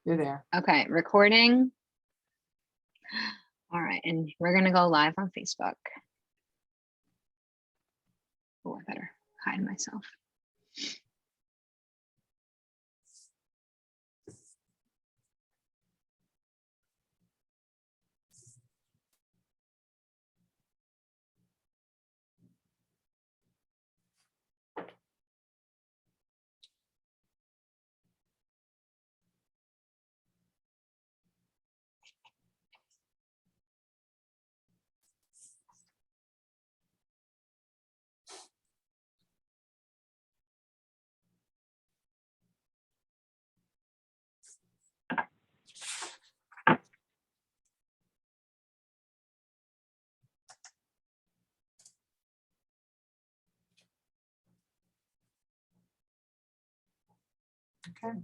You're there. Okay, recording. All right, and we're gonna go live on Facebook. Oh, I better hide myself. Okay.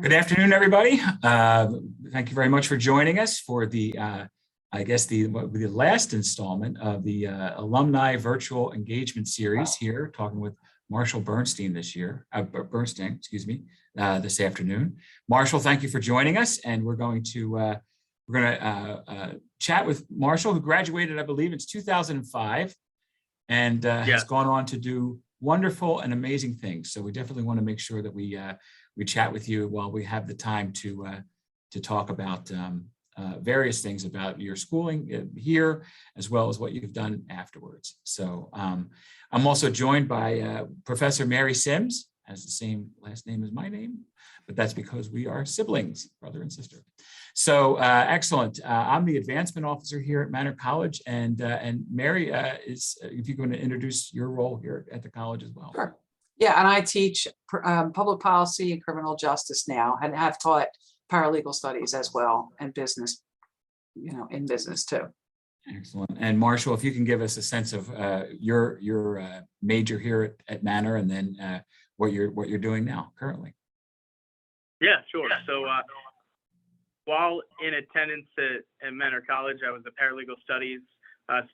Good afternoon, everybody. Thank you very much for joining us for the, I guess, the last installment of the Alumni Virtual Engagement Series here, talking with Marshall Burstein this afternoon. Marshall, thank you for joining us, and we're going to chat with Marshall, who graduated, I believe it's 2005, and has gone on to do wonderful and amazing things. So we definitely want to make sure that we chat with you while we have the time to talk about various things about your schooling here, as well as what you've done afterwards. So I'm also joined by Professor Mary Sims, has the same last name as my name, but that's because we are siblings, brother and sister. So excellent. I'm the advancement officer here at Manor College, and Mary is, if you're going to introduce your role here at the college as well. Sure. Yeah, and I teach public policy and criminal justice now, and have taught paralegal studies as well, and business, in business too. Excellent. And Marshall, if you can give us a sense of your major here at Manor, and then what you're doing now currently. Yeah, sure. So while in attendance at Manor College, I was a paralegal studies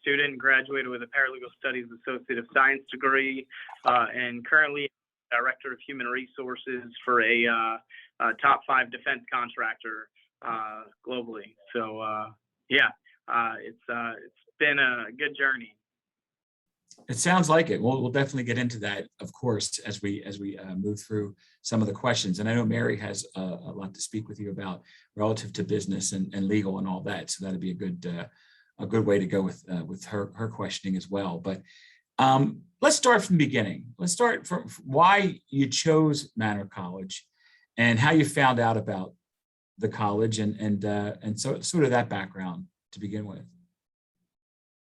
student, graduated with a paralegal studies Associate of Science degree, and currently Director of Human Resources for a top 5 defense contractor globally. So it's been a good journey. It sounds like it. We'll definitely get into that, of course, as we move through some of the questions. And I know Mary has a lot to speak with you about relative to business and legal and all that. So that'd be a good way to go with her questioning as well. But let's start from the beginning. Let's start from why you chose Manor College and how you found out about the college and so sort of that background to begin with.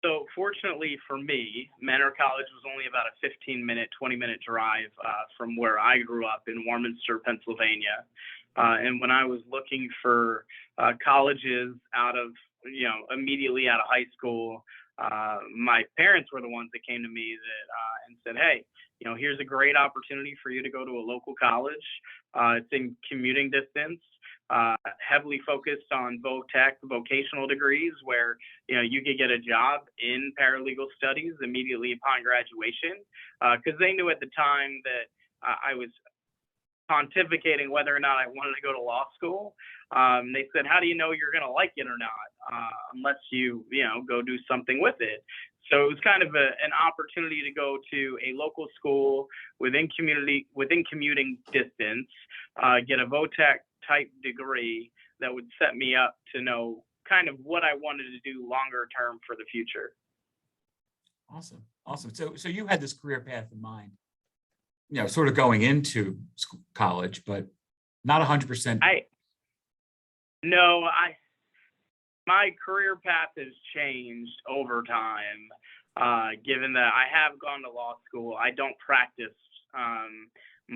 So fortunately for me, Manor College was only about a 15-minute, 20-minute drive from where I grew up in Warminster, Pennsylvania. And when I was looking for colleges immediately out of high school, my parents were the ones that came to me and said, hey, here's a great opportunity for you to go to a local college. It's in commuting distance. Heavily focused on vocational degrees where you could get a job in paralegal studies immediately upon graduation, because they knew at the time that I was pontificating whether or not I wanted to go to law school. They said, how do you know you're going to like it or not unless you go do something with it? So it was kind of an opportunity to go to a local school within commuting distance, get a VOTEC type degree that would set me up to know kind of what I wanted to do longer term for the future. Awesome. So you had this career path in mind, sort of going into college, but not 100%. My career path has changed over time, given that I have gone to law school. I don't practice,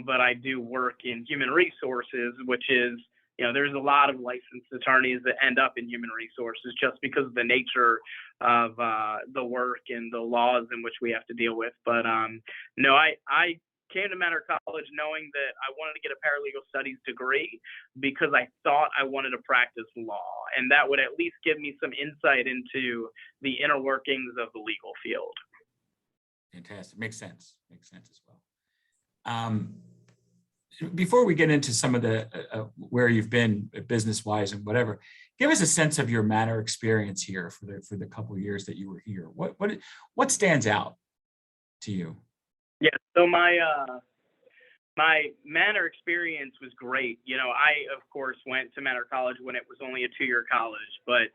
but I do work in human resources, which is, there's a lot of licensed attorneys that end up in human resources just because of the nature of the work and the laws in which we have to deal with. But no, I came to Manor College knowing that I wanted to get a paralegal studies degree because I thought I wanted to practice law, and that would at least give me some insight into the inner workings of the legal field. Fantastic. Makes sense as well. before we get into some of the where you've been business-wise and whatever, give us a sense of your Manor experience here for the couple of years that you were here. What stands out to you? Yeah, so my Manor experience was great. You know, I, of course, went to Manor College when it was only a 2-year college, but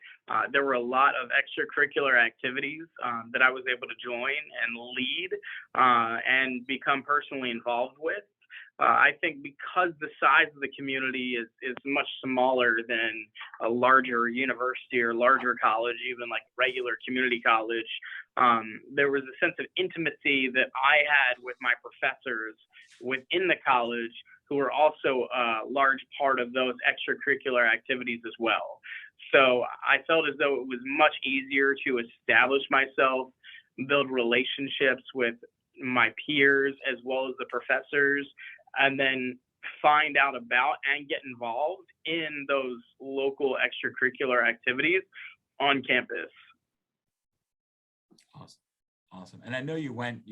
there were a lot of extracurricular activities that I was able to join and lead and become personally involved with. I think because the size of the community is much smaller than a larger university or larger college, even like regular community college, there was a sense of intimacy that I had with my professors within the college who were also a large part of those extracurricular activities as well. So I felt as though it was much easier to establish myself, build relationships with my peers as well as the professors, and then find out about and get involved in those local extracurricular activities on campus. Awesome. And I know you went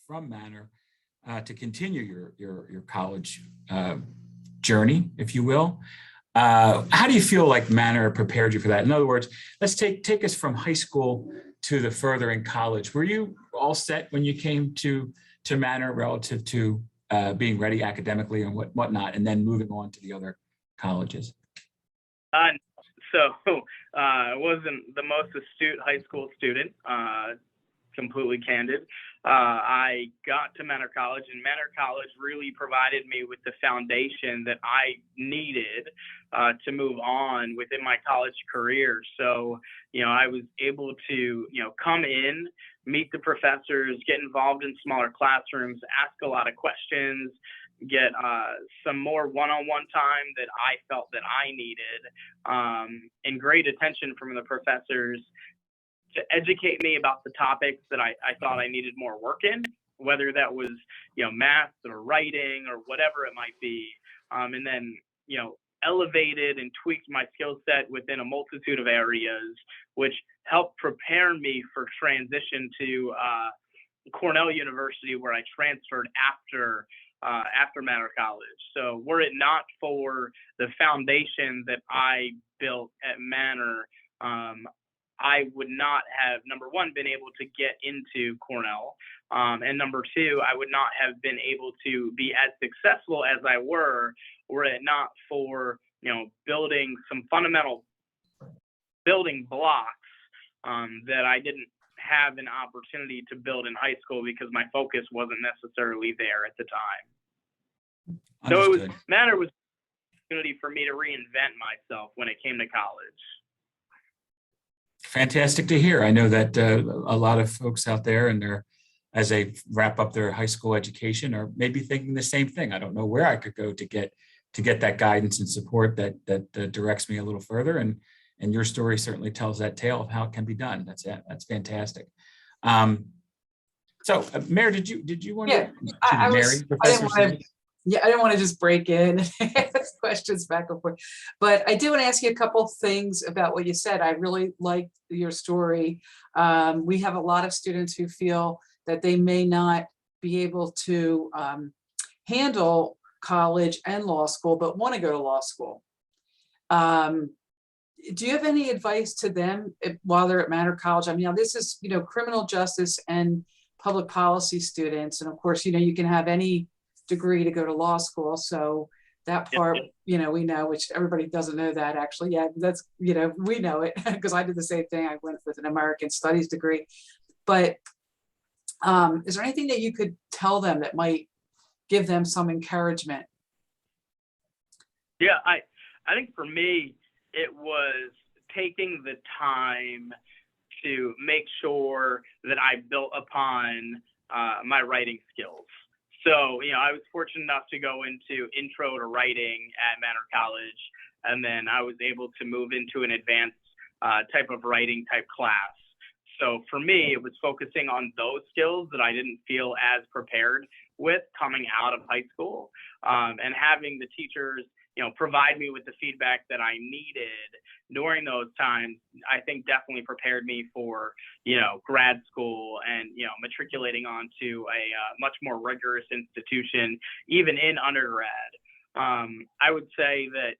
from Manor to continue your college journey, if you will. How do you feel like Manor prepared you for that? In other words, let's take us from high school to the further in college. Were you all set when you came to Manor relative to being ready academically and whatnot, and then moving on to the other colleges? So I wasn't the most astute high school student, completely candid. I got to Manor College, and Manor College really provided me with the foundation that I needed to move on within my college career. So, you know, I was able to, you know, come in, meet the professors, get involved in smaller classrooms, ask a lot of questions, get some more one-on-one time that I felt that I needed, and great attention from the professors to educate me about the topics that I thought I needed more work in, whether that was, you know, math or writing or whatever it might be. And then, you know, elevated and tweaked my skill set within a multitude of areas, which helped prepare me for transition to Cornell University, where I transferred after Manor College. So were it not for the foundation that I built at Manor, I would not have, number one, been able to get into Cornell, and number two, I would not have been able to be as successful as I were it not for, you know, building some fundamental building blocks that I didn't have an opportunity to build in high school because my focus wasn't necessarily there at the time. Understood. So Manor was an opportunity for me to reinvent myself when it came to college. Fantastic to hear. I know that a lot of folks out there, and they're, as they wrap up their high school education, are maybe thinking the same thing. I don't know where I could go to get that guidance and support that directs me a little further. And your story certainly tells that tale of how it can be done. That's fantastic. So, Mary, did you want to? Yeah, I didn't want to just break in and ask questions back and forth, but I do want to ask you a couple things about what you said. I really liked your story. We have a lot of students who feel that they may not be able to handle college and law school, but want to go to law school. Do you have any advice to them while they're at Manor College? I mean, now this is, you know, criminal justice and public policy students, and of course, you know, you can have any degree to go to law school. So that part, you know, we know, which everybody doesn't know that actually. Yeah, that's, you know, we know it because I did the same thing. I went with an American Studies degree. But is there anything that you could tell them that might give them some encouragement? Yeah, I think for me, it was taking the time to make sure that I built upon my writing skills. So, you know, I was fortunate enough to go into intro to writing at Manor College, and then I was able to move into an advanced type of writing type class. So for me, it was focusing on those skills that I didn't feel as prepared with coming out of high school, and having the teachers, provide me with the feedback that I needed during those times, I think definitely prepared me for, grad school and, matriculating onto a much more rigorous institution, even in undergrad. I would say that,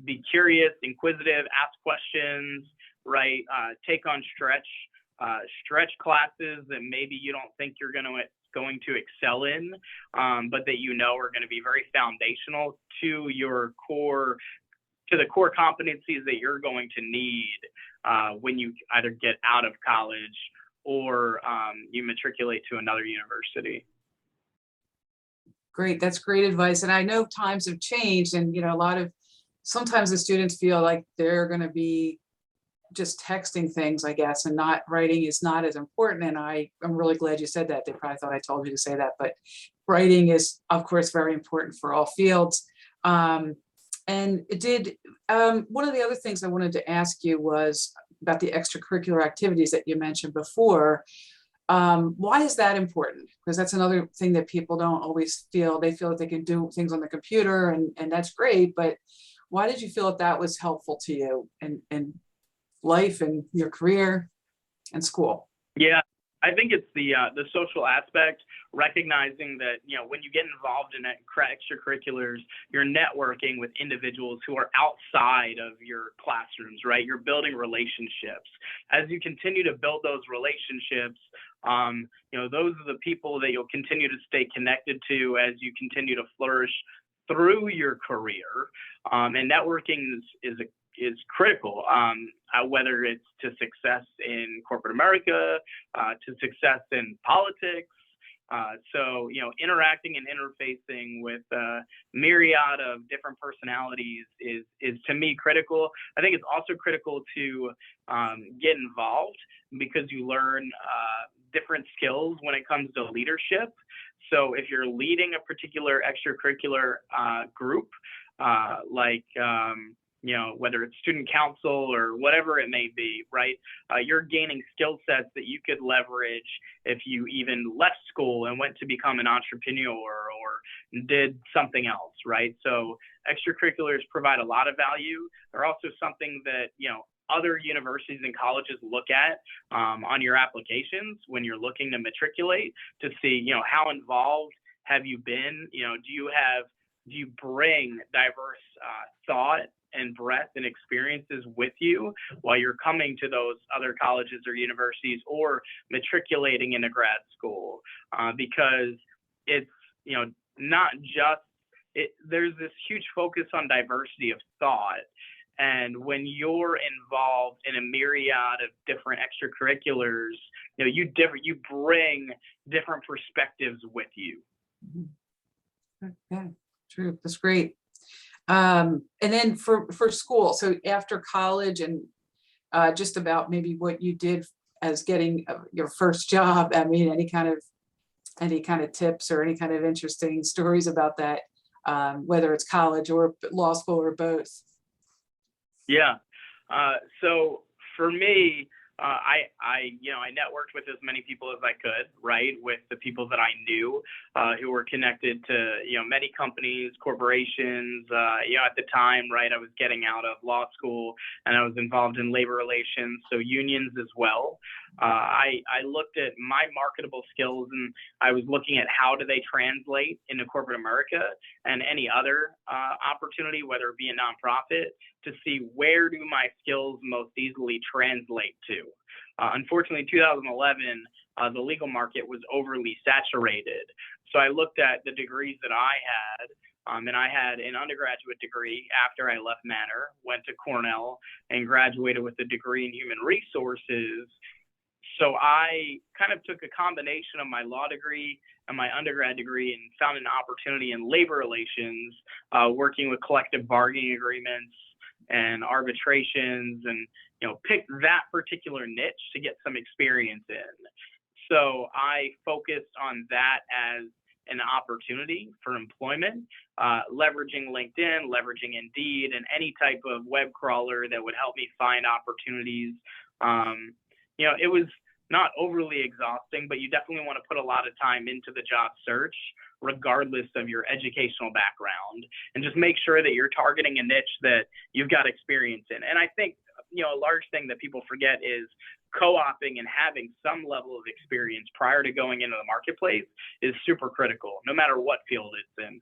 be curious, inquisitive, ask questions, right? Take on stretch classes that maybe you don't think you're going to excel in, but that are going to be very foundational to the core competencies that you're going to need when you either get out of college or you matriculate to another university. Great, that's great advice. And I know times have changed, and sometimes the students feel like they're going to be just texting things, I guess, and not writing is not as important. And I'm really glad you said that. They probably thought I told you to say that, but writing is, of course, very important for all fields. And one of the other things I wanted to ask you was about the extracurricular activities that you mentioned before. Why is that important? Because that's another thing that people don't always feel. They feel that they can do things on the computer, and that's great, but why did you feel that was helpful to you in life and your career and school? Yeah, I think it's the social aspect, recognizing that, when you get involved in extracurriculars, you're networking with individuals who are outside of your classrooms, right? You're building relationships. As you continue to build those relationships, those are the people that you'll continue to stay connected to as you continue to flourish through your career. And networking is critical, whether it's to success in corporate America, to success in politics. So, interacting and interfacing with a myriad of different personalities is to me critical. I think it's also critical to get involved because you learn different skills when it comes to leadership. So if you're leading a particular extracurricular group, whether it's student council or whatever it may be, right? You're gaining skill sets that you could leverage if you even left school and went to become an entrepreneur or did something else, right? So extracurriculars provide a lot of value. They're also something that, other universities and colleges look at on your applications when you're looking to matriculate to see, how involved have you been? Do you bring diverse thought and breadth and experiences with you while you're coming to those other colleges or universities or matriculating into grad school? Because it's, not just, there's this huge focus on diversity of thought. And when you're involved in a myriad of different extracurriculars, you bring different perspectives with you. Yeah, true. That's great. And then for school, so after college and just about maybe what you did as getting your first job, I mean, any kind of tips or any kind of interesting stories about that, whether it's college or law school or both? Yeah. So for me, I networked with as many people as I could, right? With the people that I knew who were connected to, many companies, corporations, at the time, right? I was getting out of law school and I was involved in labor relations, so unions as well. I looked at my marketable skills and I was looking at how do they translate into corporate America and any other opportunity, whether it be a nonprofit, to see where do my skills most easily translate to. Unfortunately, in 2011, the legal market was overly saturated. So I looked at the degrees that I had, and I had an undergraduate degree after I left Manor, went to Cornell, and graduated with a degree in human resources. So I kind of took a combination of my law degree and my undergrad degree and found an opportunity in labor relations, working with collective bargaining agreements and arbitrations, and picked that particular niche to get some experience in. So I focused on that as an opportunity for employment, leveraging LinkedIn, leveraging Indeed, and any type of web crawler that would help me find opportunities. It was not overly exhausting, but you definitely want to put a lot of time into the job search, regardless of your educational background, and just make sure that you're targeting a niche that you've got experience in. And I think, a large thing that people forget is co-oping and having some level of experience prior to going into the marketplace is super critical, no matter what field it's in.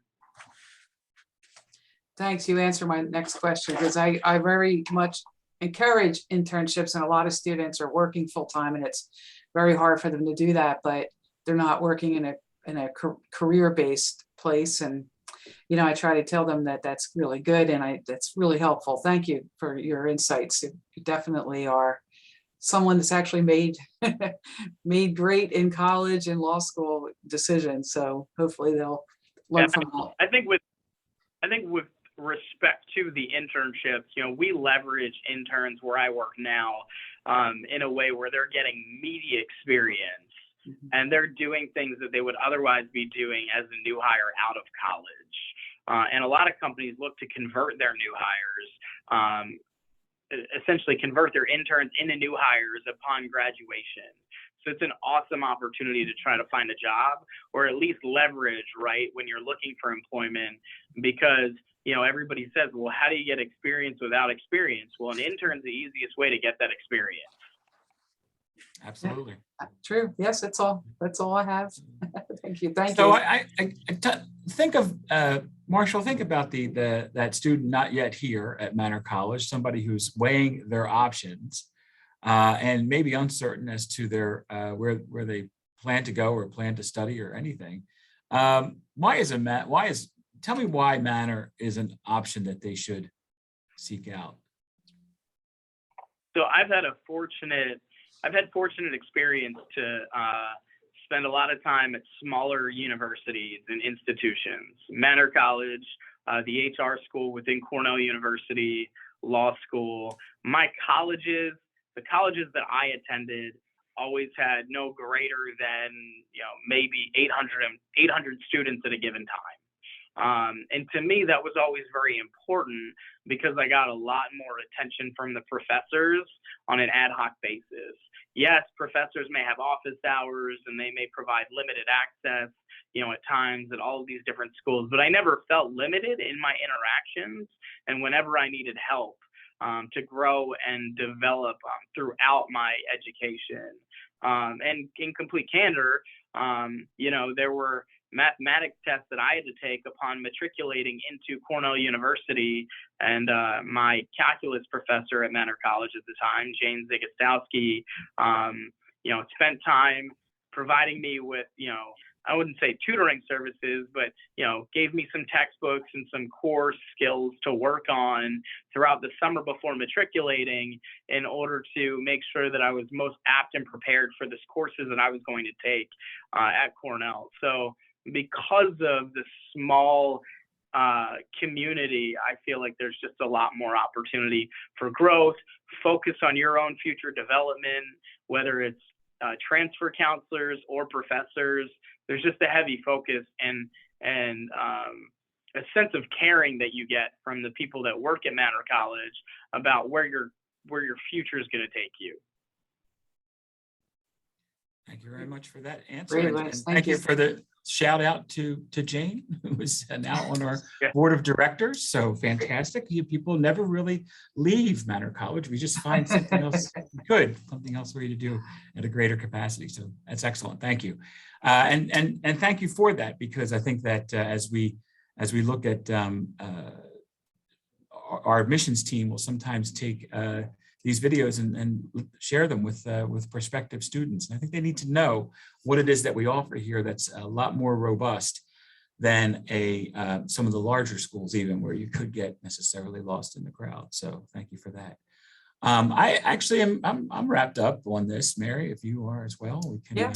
Thanks. You answered my next question, because I very much encourage internships, and a lot of students are working full time, and it's very hard for them to do that, but they're not working in a career-based place. And, I try to tell them that that's really good, and that's really helpful. Thank you for your insights. You definitely are someone that's actually made great in college and law school decisions. So hopefully they'll learn from that. I think with respect to the internships, we leverage interns where I work now in a way where they're getting media experience, and they're doing things that they would otherwise be doing as a new hire out of college. And a lot of companies look to convert their new hires, essentially convert their interns into new hires upon graduation. So it's an awesome opportunity to try to find a job, or at least leverage, right, when you're looking for employment, because everybody says, well, how do you get experience without experience? Well, an intern's the easiest way to get that experience. Absolutely. True. Yes, that's all I have. Thank you. Thank So you. Think of Marshall. Think about that student not yet here at Manor College, somebody who's weighing their options and maybe uncertain as to their where they plan to go or plan to study or anything. Tell me why Manor is an option that they should seek out. So I've had fortunate experience to spend a lot of time at smaller universities and institutions. Manor College, the HR school within Cornell University, law school. The colleges that I attended always had no greater than maybe 800 students at a given time. And to me, that was always very important, because I got a lot more attention from the professors on an ad hoc basis. Yes, professors may have office hours and they may provide limited access, at times at all of these different schools, but I never felt limited in my interactions. And whenever I needed help to grow and develop throughout my education, and in complete candor, there were mathematics tests that I had to take upon matriculating into Cornell University, and my calculus professor at Manor College at the time, Jane Zagostowski, spent time providing me with, I wouldn't say tutoring services, but, gave me some textbooks and some core skills to work on throughout the summer before matriculating, in order to make sure that I was most apt and prepared for the courses that I was going to take at Cornell. So because of the small community, I feel like there's just a lot more opportunity for growth, focus on your own future development, whether it's transfer counselors or professors. There's just a heavy focus and a sense of caring that you get from the people that work at Manor College about where your future is going to take you. Thank you very much for that answer. Great, And Liz. thank you for the shout out to Jane, who is now on our board of directors. So fantastic. You people never really leave Manor College. We just find something else good, something else for you to do at a greater capacity. So that's excellent. Thank you. And thank you for that, because I think that as we look at our admissions team will sometimes take these videos and share them with prospective students. And I think they need to know what it is that we offer here that's a lot more robust than some of the larger schools, even, where you could get necessarily lost in the crowd. So thank you for that. I actually I'm wrapped up on this, Mary, if you are as well. We can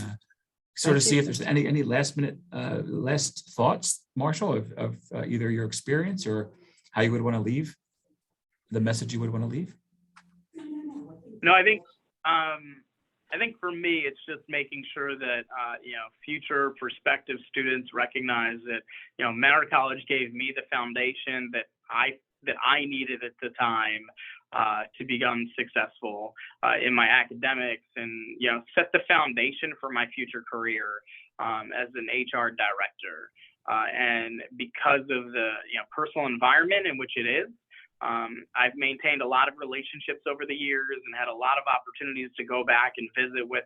sort of see if there's any last thoughts, Marshall, of either your experience or how you would want to leave, the message you would want to leave. No, I think for me, it's just making sure that future prospective students recognize that Manor College gave me the foundation that I needed at the time to become successful in my academics and, set the foundation for my future career as an HR director. And because of the, personal environment in which it is, I've maintained a lot of relationships over the years and had a lot of opportunities to go back and visit with,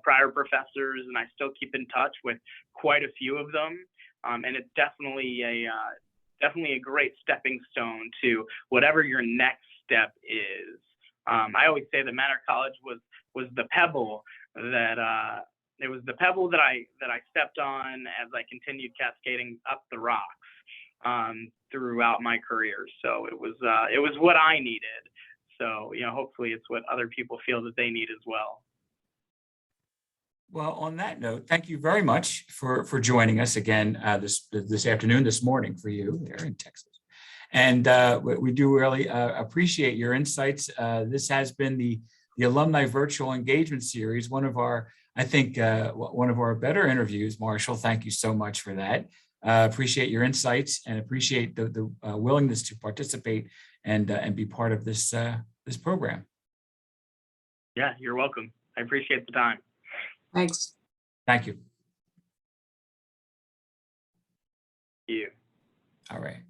prior professors, and I still keep in touch with quite a few of them. And it's definitely a great stepping stone to whatever your next step is. I always say that Manor College was the pebble that it was the pebble that I stepped on as I continued cascading up the rocks throughout my career. So it was what I needed. So hopefully it's what other people feel that they need as well. Well, on that note, thank you very much for joining us again this afternoon, this morning for you there in Texas. And we do really appreciate your insights. This has been the Alumni Virtual Engagement Series, one of our better interviews. Marshall, thank you so much for that. Appreciate your insights and appreciate the willingness to participate and be part of this program. Yeah, you're welcome. I appreciate the time. Thanks. Thank you. Thank you. All right.